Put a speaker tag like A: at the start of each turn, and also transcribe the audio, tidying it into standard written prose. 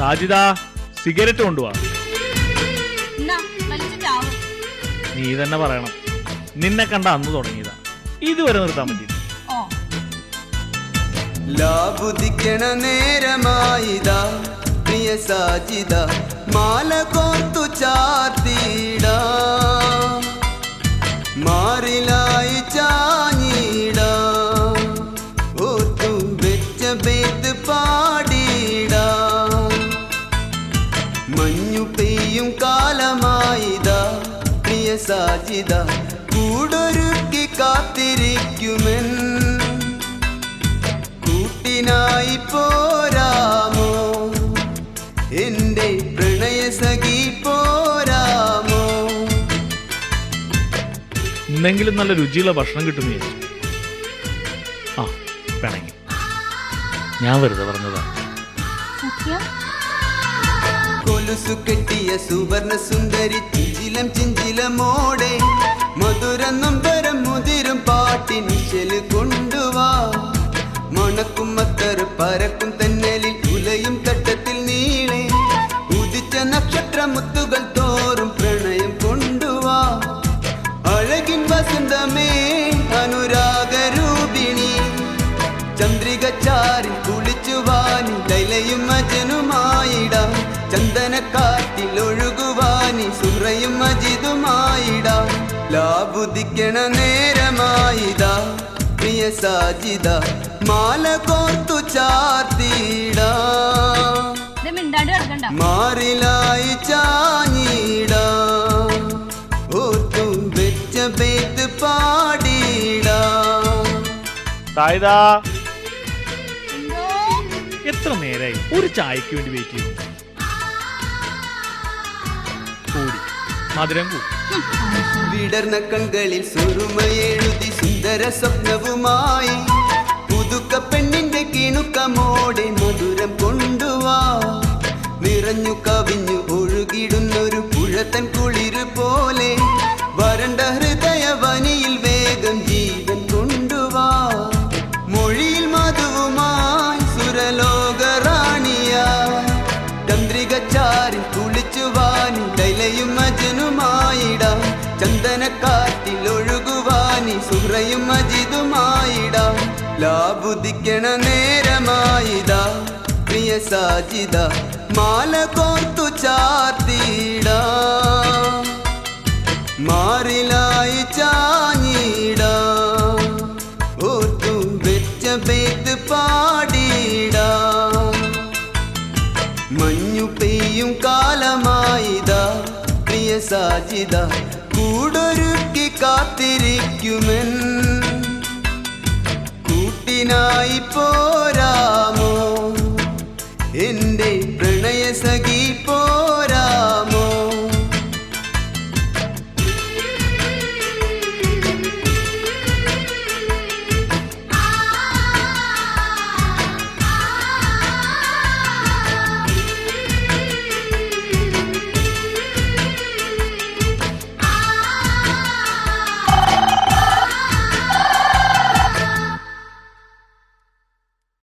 A: Sajida cigarette കൊണ്ടുപോവാ. നീ തന്നെ പറയണം, നിന്നെ കണ്ട അന്ന് തുടങ്ങിയതാ, ഇതുവരെ നിർത്താൻ പറ്റില്ല.
B: ലാബുദിക്കണ നേരമായിതാ പ്രിയ സാജിദ, മാല കോർത്തു ചാർത്തിട, മാറിലായി ചാഞ്ഞിട, ഓർത്തു വെച്ച ബേത്ത് പാടിട. മഞ്ഞു പെയ്യും കാലമായിതാ പ്രിയ സാജിദ, കൂടൊരുക്കി കാത്തിരിക്കുമെൻ കൂട്ടിനായി പോരാമോ, എന്റെ പ്രണയ സഖി പോരാമോ.
A: എന്തെങ്കിലും നല്ല രുചിയുള്ള ഭക്ഷണം കിട്ടുന്ന വിചാരിച്ചു. ആ വേണമെങ്കിൽ ഞാൻ വെറുതെ പറഞ്ഞതാ.
B: കൊലുസു കെട്ടിയ സുവർണ സുന്ദരി ചിഞ്ചിലം ചിഞ്ചിലമോടെ, മധുരം നൊമ്പരം മുതിരും പാട്ടിനിശല് കൊണ്ടുവാ. മണക്കും മത്തർ പരക്കും തെന്നലിൽ ഉലയും തട്ടത്തിൽ നീളെ, ഉദിച്ച നക്ഷത്ര മുത്തുകൾ തോറും പ്രണയം കൊണ്ടുവാ. അഴകിൻ വസന്തമേ അനുരാഗരൂപിണി, ചന്ദ്രിക ചാരി കുളിച്ചുവാനി ലൈലയും മജനുമായിടാം. ചന്ദനക്കാറ്റിൽ ഒഴുകുവാനി സുഹ്റയും മജിദുമായിടാം. ലാബുദിക്കണ നേരമായിതാ പ്രിയ സാജിദ, മാല കോർത്തു ചാർത്തിട, മാറിലായി ചാഞ്ഞിട, ഓർത്തു വെച്ച ബേത്ത് പാടിട.
A: സായിദാ എത്ര നേരായി ഒരു ചായക്ക് വേണ്ടി വെയിറ്റ് ചെയ്തു. കൂടി മധുരം കൂടി.
B: വിടർന്ന കൺകളിൽ സുറുമയെഴുതി സുന്ദര സ്വപ്നവുമായി, പുതുക്ക പെണ്ണിന്റെ കിണുക്കമോടെ മധുരം കൊണ്ടുവാ. നിറഞ്ഞു കവിഞ്ഞു ഒഴുകിടുന്നൊരു പുഴത്തൻ കുളിര് പോലെ, വരണ്ട ഹൃദയ വനിയിൽ വേഗം ജീവൻ കൊണ്ടുവാ. മൊഴിയിൽ മധുവുമായി സുരലോക റാണിയായി, ചന്ദ്രിക ചാരി കുളിച്ചുവാനി ലൈലയും മജനുമായിടാം. ചന്ദനക്കാറ്റിൽ ഒഴുകുവാനി സുഹ്റയും മജിദുമായിടാം. ലാബുദിക്കണ നേരമായിതാ പ്രിയ സാജിദ, മാല കോർത്തു ചാർത്തിട, മാറിലായി ചാഞ്ഞിട, ഓർത്തു വെച്ച ബേത്ത് പാടിട. മഞ്ഞു പെയ്യും കാലമായിതാ പ്രിയ സാജിദ, കൂടൊരുക്കി കാത്തിരിക്കുമെൻ കൂട്ടിനായി പോരാമോ.